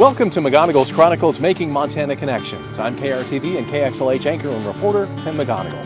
Welcome to McGonigal's Chronicles, Making Montana Connections. I'm KRTV and KXLH anchor and reporter Tim McGonigal.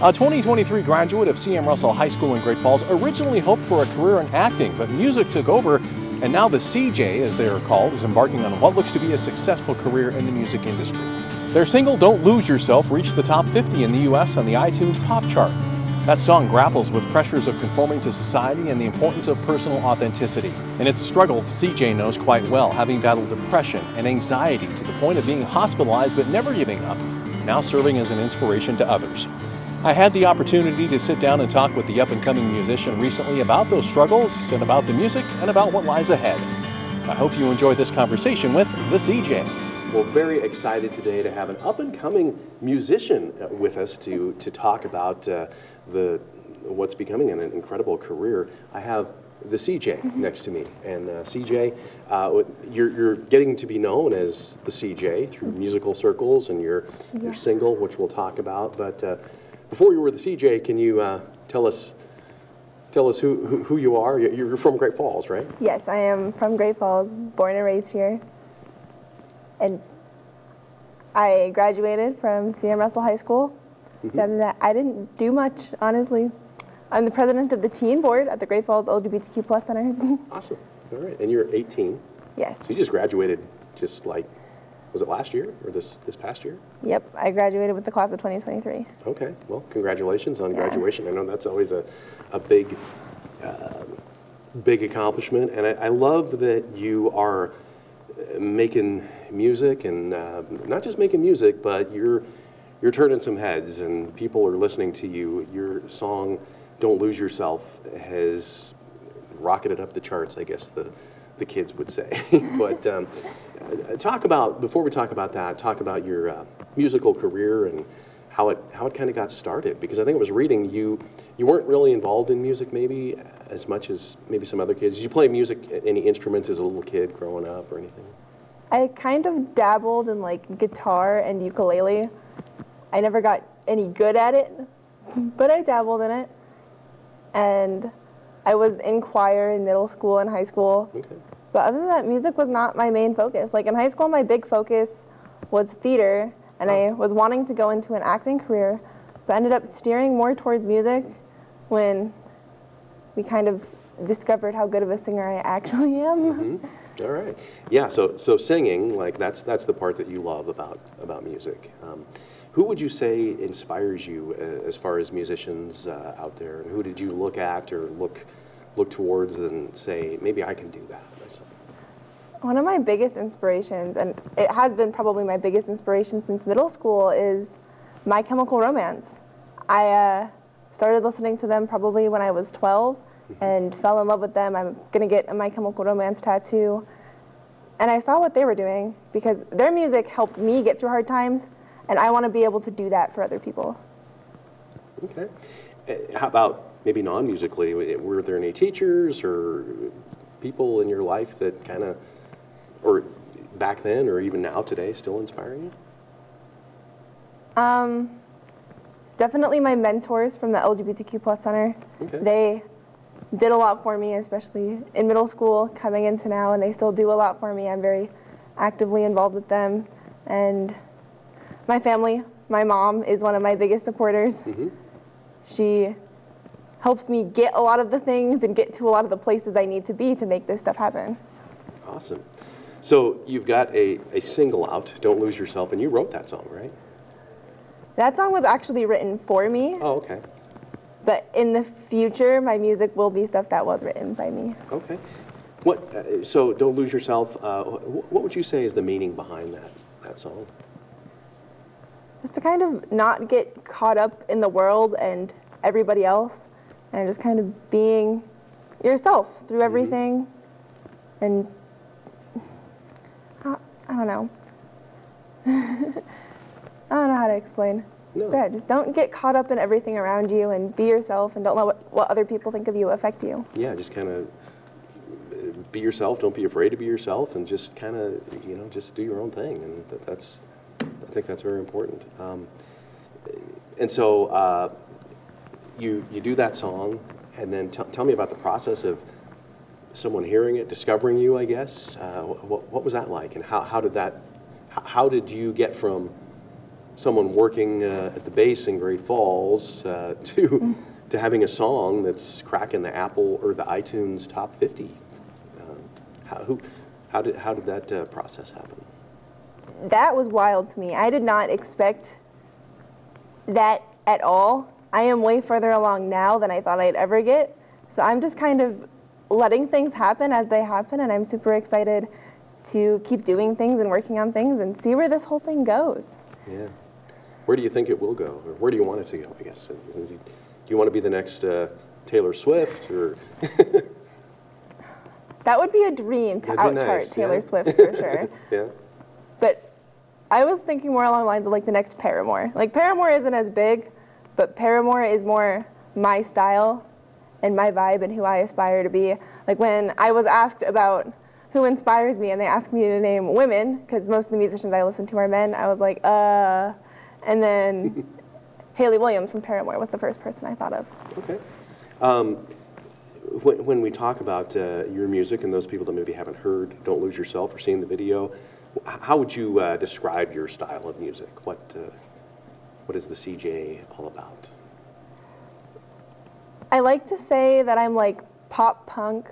A 2023 graduate of C.M. Russell High School in Great Falls originally hoped for a career in acting, but music took over, and now the CJ, as they are called, is embarking on what looks to be a successful career in the music industry. Their single, Don't Lose Yourself, reached the top 50 in the U.S. on the iTunes Pop Chart. That song grapples with pressures of conforming to society and the importance of personal authenticity. And it's a struggle CJ knows quite well, having battled depression and anxiety to the point of being hospitalized but never giving up, now serving as an inspiration to others. I had the opportunity to sit down and talk with the up-and-coming musician recently about those struggles and about the music and about what lies ahead. I hope you enjoy this conversation with the CJ. Well, very excited today to have an up-and-coming musician with us to talk about what's becoming an incredible career. I have the CJ next to me, and CJ, you're getting to be known as the CJ through musical circles and your single, which we'll talk about. But before you were the CJ, can you tell us who you are? You're from Great Falls, right? Yes, I am from Great Falls, born and raised here. And I graduated from C.M. Russell High School. Other than that, I didn't do much, honestly. I'm the president of the teen board at the Great Falls LGBTQ+ Center. Awesome. All right. And you're 18. Yes. So you just graduated was it last year or this past year? Yep. I graduated with the class of 2023. Okay. Well, congratulations on graduation. I know that's always a big accomplishment. And I love that you are making music, and not just making music, but you're turning some heads and people are listening to you. Your song, Don't Lose Yourself, has rocketed up the charts, I guess the kids would say. But before we talk about that, talk about your musical career and how it kind of got started. Because I think I was reading you weren't really involved in music maybe as much as maybe some other kids. Did you play music, any instruments as a little kid growing up or anything? I kind of dabbled in like guitar and ukulele. I never got any good at it, but I dabbled in it. And I was in choir in middle school and high school. Okay. But other than that, music was not my main focus. Like in high school, my big focus was theater, and I was wanting to go into an acting career, but ended up steering more towards music when we kind of discovered how good of a singer I actually am. All right. Yeah, so singing, like that's the part that you love about music. Who would you say inspires you as far as musicians out there? And who did you look at or look towards and say, maybe I can do that myself? One of my biggest inspirations, and it has been probably my biggest inspiration since middle school, is My Chemical Romance. I started listening to them probably when I was 12 and fell in love with them. I'm going to get a My Chemical Romance tattoo. And I saw what they were doing because their music helped me get through hard times, and I want to be able to do that for other people. Okay. How about maybe non-musically? Were there any teachers or people in your life that kind of, or back then or even now today, still inspire you? Definitely my mentors from the LGBTQ+ Center. Okay. They did a lot for me, especially in middle school, coming into now, and they still do a lot for me. I'm very actively involved with them. And my family, my mom is one of my biggest supporters. She helps me get a lot of the things and get to a lot of the places I need to be to make this stuff happen. Awesome. So you've got a single out, Don't Lose Yourself, and you wrote that song, right? That song was actually written for me. Oh, okay. But in the future, my music will be stuff that was written by me. Okay. So Don't Lose Yourself, what would you say is the meaning behind that song? Just to kind of not get caught up in the world and everybody else, and just kind of being yourself through everything. And I don't know. I don't know how to explain. No. But yeah, just don't get caught up in everything around you and be yourself, and don't let what other people think of you affect you. Yeah, just kind of be yourself. Don't be afraid to be yourself, and just kind of, just do your own thing. And I think that's very important. And so you do that song, and then tell me about the process of someone hearing it, discovering you, I guess. What was that like, and how did you get from someone working at the base in Great Falls to having a song that's cracking the Apple or the iTunes top 50? How did that process happen? That was wild to me. I did not expect that at all. I am way further along now than I thought I'd ever get. So I'm just kind of letting things happen as they happen, and I'm super excited to keep doing things and working on things and see where this whole thing goes. Yeah. Where do you think it will go, or where do you want it to go, I guess? Do you want to be the next Taylor Swift, or? That would be a dream to That'd be out-chart nice, Taylor yeah. Swift for sure. Yeah. But I was thinking more along the lines of like the next Paramore. Like Paramore isn't as big, but Paramore is more my style and my vibe and who I aspire to be. Like when I was asked about who inspires me and they asked me to name women, because most of the musicians I listen to are men, I was like, and then Hayley Williams from Paramore was the first person I thought of. Okay. When we talk about your music and those people that maybe haven't heard Don't Lose Yourself or seen the video, how would you describe your style of music? What is the CJ all about? I like to say that I'm like pop punk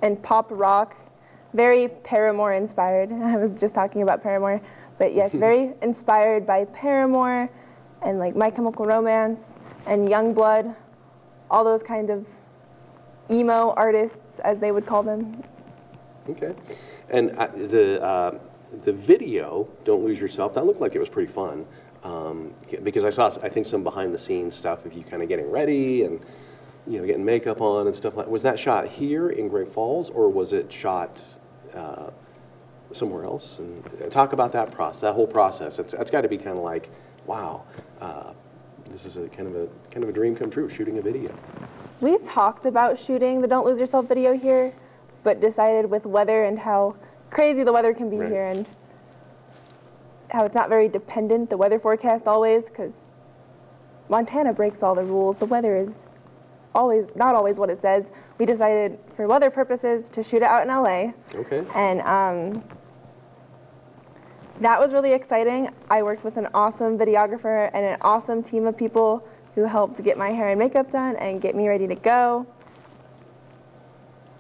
and pop rock, very Paramore inspired. I was just talking about Paramore, but yes, very inspired by Paramore and like My Chemical Romance and Youngblood, all those kind of emo artists, as they would call them. Okay. And the video, Don't Lose Yourself, that looked like it was pretty fun. Because I saw, I think, some behind the scenes stuff of you kind of getting ready and, getting makeup on and stuff like that. Was that shot here in Great Falls, or was it shot somewhere else? And talk about that process, that whole process. That's got to be kind of like, wow, this is a kind of a dream come true, shooting a video. We talked about shooting the Don't Lose Yourself video here, but decided with weather and how crazy the weather can be Right. here and how it's not very dependent, the weather forecast always, because Montana breaks all the rules. The weather is not always what it says. We decided for weather purposes to shoot it out in LA. Okay. And that was really exciting. I worked with an awesome videographer and an awesome team of people who helped get my hair and makeup done and get me ready to go.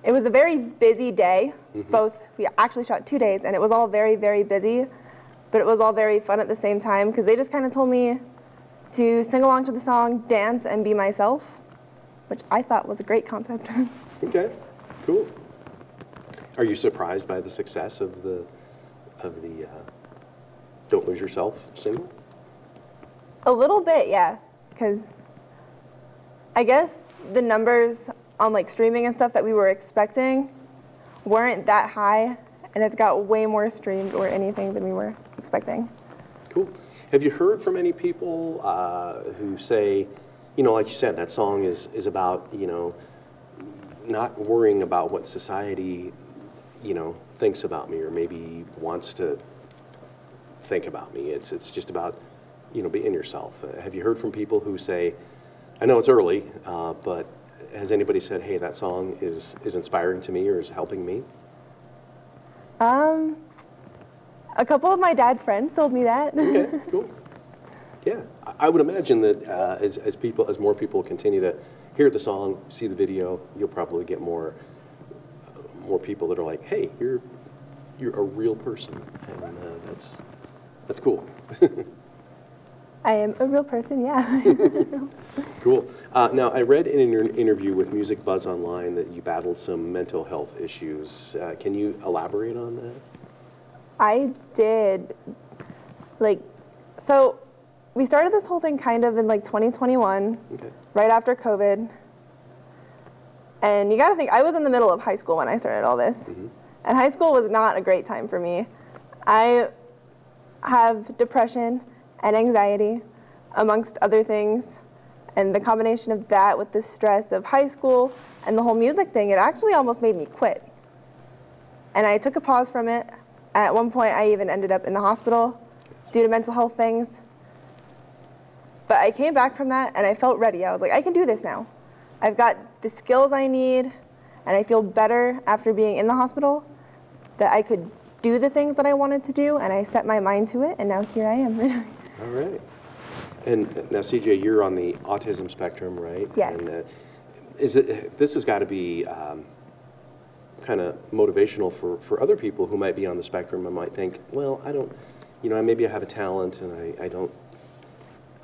It was a very busy day. We actually shot 2 days, and it was all very, very busy, but it was all very fun at the same time because they just kind of told me to sing along to the song, dance, and be myself, which I thought was a great concept. Okay, cool. Are you surprised by the success of the Don't Lose Yourself single? A little bit, yeah, because I guess the numbers on like streaming and stuff that we were expecting weren't that high, and it's got way more streamed or anything than we were expecting. Cool. Have you heard from any people who say, like you said, that song is about, not worrying about what society, thinks about me or maybe wants to think about me. It's just about, being yourself. Have you heard from people who say, I know it's early, but has anybody said, hey, that song is inspiring to me or is helping me? A couple of my dad's friends told me that. Okay, cool. Yeah, I would imagine that as more people continue to hear the song, see the video, you'll probably get more people that are like, hey, you're a real person, and that's cool. I am a real person, yeah. Cool. Now, I read in an interview with Music Buzz Online that you battled some mental health issues. Can you elaborate on that? I did. So we started this whole thing kind of in 2021, Okay. right after COVID. And you gotta think, I was in the middle of high school when I started all this. And high school was not a great time for me. I have depression and anxiety, amongst other things. And the combination of that with the stress of high school and the whole music thing, it actually almost made me quit. And I took a pause from it. At one point, I even ended up in the hospital due to mental health things. But I came back from that and I felt ready. I was like, I can do this now. I've got the skills I need. And I feel better after being in the hospital that I could do the things that I wanted to do, and I set my mind to it, and now here I am. All right. And now, CJ, you're on the autism spectrum, right? Yes. And this has got to be kind of motivational for other people who might be on the spectrum and might think, well, I don't, maybe I have a talent, and I don't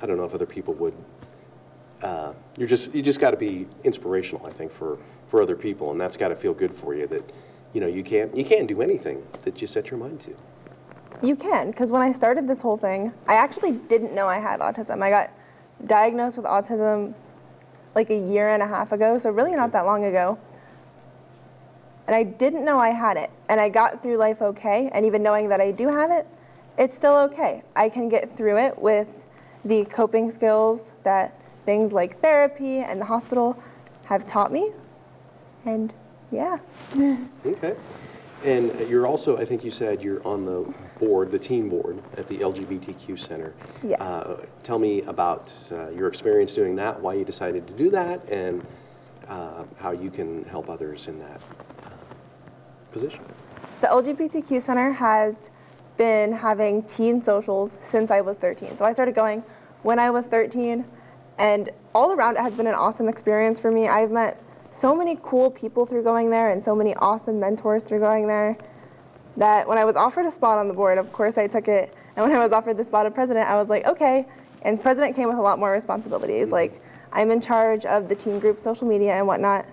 know if other people would. You just got to be inspirational, I think, for other people, and that's got to feel good for you that, you can't do anything that you set your mind to. You can, because when I started this whole thing, I actually didn't know I had autism. I got diagnosed with autism like a year and a half ago, so really not that long ago. And I didn't know I had it, and I got through life okay, and even knowing that I do have it, it's still okay. I can get through it with the coping skills that things like therapy and the hospital have taught me, and yeah. Okay. And you're also, I think you said you're on the board, the teen board at the LGBTQ Center. Yes. Tell me about your experience doing that, why you decided to do that, and how you can help others in that position. The LGBTQ Center has been having teen socials since I was 13. So I started going when I was 13, and all around it has been an awesome experience for me. I've met so many cool people through going there and so many awesome mentors through going there that when I was offered a spot on the board, of course I took it. And when I was offered the spot of president, I was like, okay. And president came with a lot more responsibilities. Like, I'm in charge of the teen group social media and whatnot.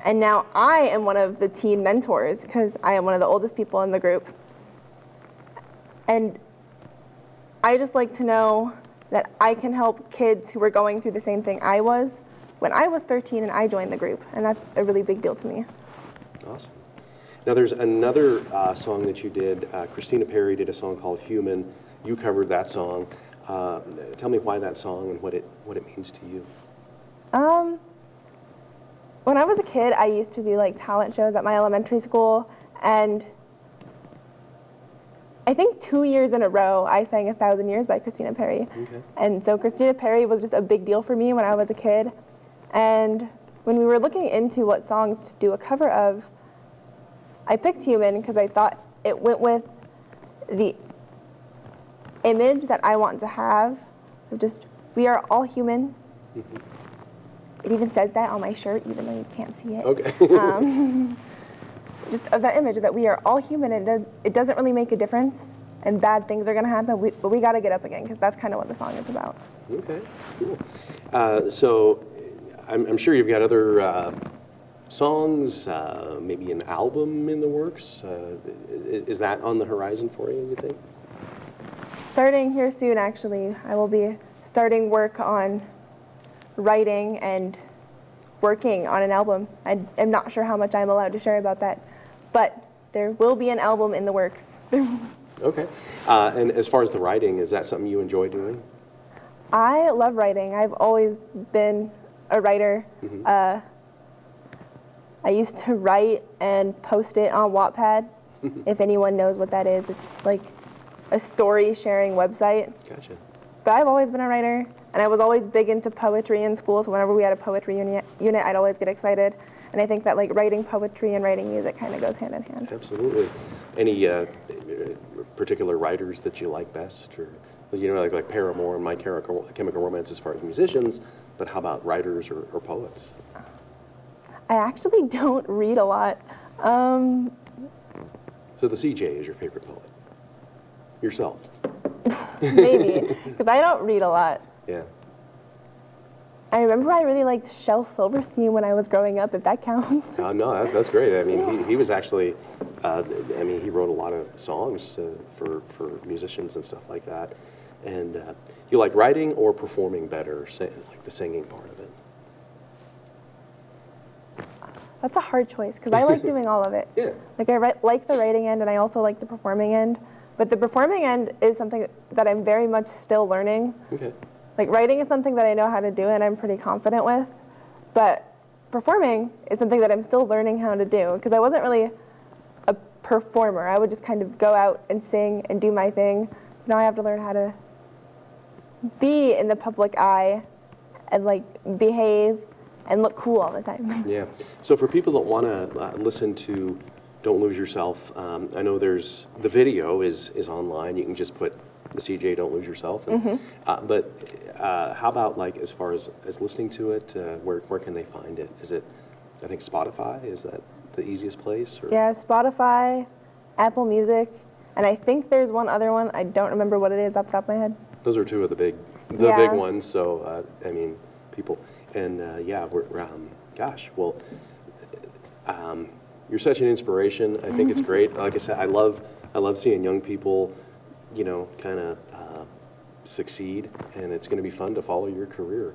And now I am one of the teen mentors because I am one of the oldest people in the group. And I just like to know that I can help kids who were going through the same thing I was when I was 13 and I joined the group, and that's a really big deal to me. Awesome. Now there's another song that you did. Christina Perri did a song called Human. You covered that song. Tell me why that song and what it means to you. When I was a kid, I used to do like talent shows at my elementary school, and I think 2 years in a row, I sang 1,000 Years by Christina Perri. Okay. And so Christina Perri was just a big deal for me when I was a kid. And when we were looking into what songs to do a cover of, I picked Human because I thought it went with the image that I want to have of just, we are all human. Mm-hmm. It even says that on my shirt, even though you can't see it. Okay. Just of that image that we are all human, and it doesn't really make a difference, and bad things are going to happen, but we got to get up again, because that's kind of what the song is about. Okay, cool. So I'm sure you've got other songs, maybe an album in the works. Is that on the horizon for you, you think? Starting here soon, actually. I will be starting work on writing and working on an album. I'm not sure how much I'm allowed to share about that, but there will be an album in the works. Okay. And as far as the writing, is that something you enjoy doing? I love writing. I've always been a writer. Mm-hmm. I used to write and post it on Wattpad. If anyone knows what that is, it's like a story sharing website. Gotcha. But I've always been a writer, and I was always big into poetry in school, so whenever we had a poetry unit, I'd always get excited. And I think that like writing poetry and writing music kind of goes hand in hand. Absolutely. Any particular writers that you like best, or like Paramore and My Chemical Romance as far as musicians, but how about writers or poets? I actually don't read a lot. So the CJ is your favorite poet? Yourself? Maybe, because I don't read a lot. Yeah. I remember I really liked Shel Silverstein when I was growing up, if that counts. No, that's great. I mean, he was actually, he wrote a lot of songs for musicians and stuff like that. And you like writing or performing better, like the singing part of it? That's a hard choice, because I like doing all of it. Yeah. Like I like the writing end, and I also like the performing end. But the performing end is something that I'm very much still learning. Okay. Like writing is something that I know how to do and I'm pretty confident with. But performing is something that I'm still learning how to do, because I wasn't really a performer. I would just kind of go out and sing and do my thing. Now I have to learn how to be in the public eye and like behave and look cool all the time. Yeah. So for people that want to listen to Don't Lose Yourself, I know there's the video is online. You can just put the CJ Don't Lose Yourself. And, but how about like as far as listening to it? Where can they find it? Is it, I think Spotify, is that the easiest place? Or? Yeah, Spotify, Apple Music, and I think there's one other one. I don't remember what it is off the top of my head. Those are two of the big ones. So I mean, people, and yeah, we're gosh, well, you're such an inspiration. I think it's great. Like I said, I love seeing young people, you know, kind of succeed, and it's going to be fun to follow your career.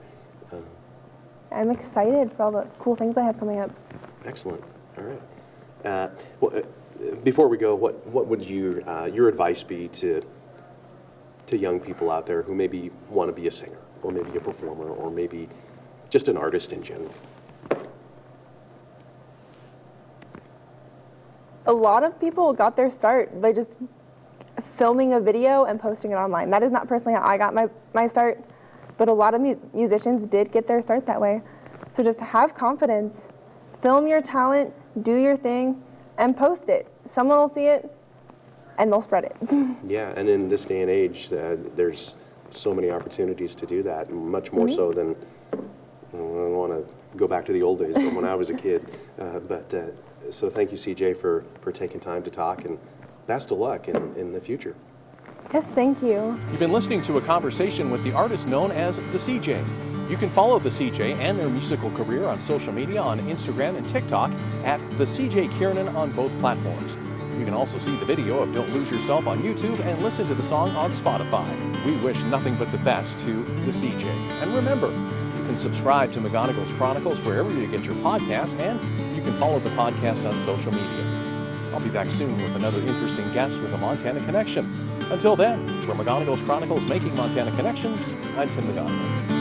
I'm excited for all the cool things I have coming up. Excellent. All right. Well, before we go, what would your advice be to young people out there who maybe want to be a singer, or maybe a performer, or maybe just an artist in general? A lot of people got their start by just filming a video and posting it online. That is not personally how I got my start, but a lot of musicians did get their start that way. So just have confidence, film your talent, do your thing, and post it. Someone will see it, and they'll spread it. Yeah, and in this day and age, there's so many opportunities to do that, much more so than, I don't want to go back to the old days, but when I was a kid. So thank you, CJ, for taking time to talk, and best of luck in the future. Yes, thank you. You've been listening to a conversation with the artist known as the CJ. You can follow the CJ and their musical career on social media on Instagram and TikTok at the CJ Kiernan on both platforms. You can also see the video of Don't Lose Yourself on YouTube and listen to the song on Spotify. We wish nothing but the best to the CJ. And remember, you can subscribe to McGonigal's Chronicles wherever you get your podcasts, and you can follow the podcast on social media. I'll be back soon with another interesting guest with a Montana connection. Until then, for McGonigal's Chronicles Making Montana Connections, I'm Tim McGonigal.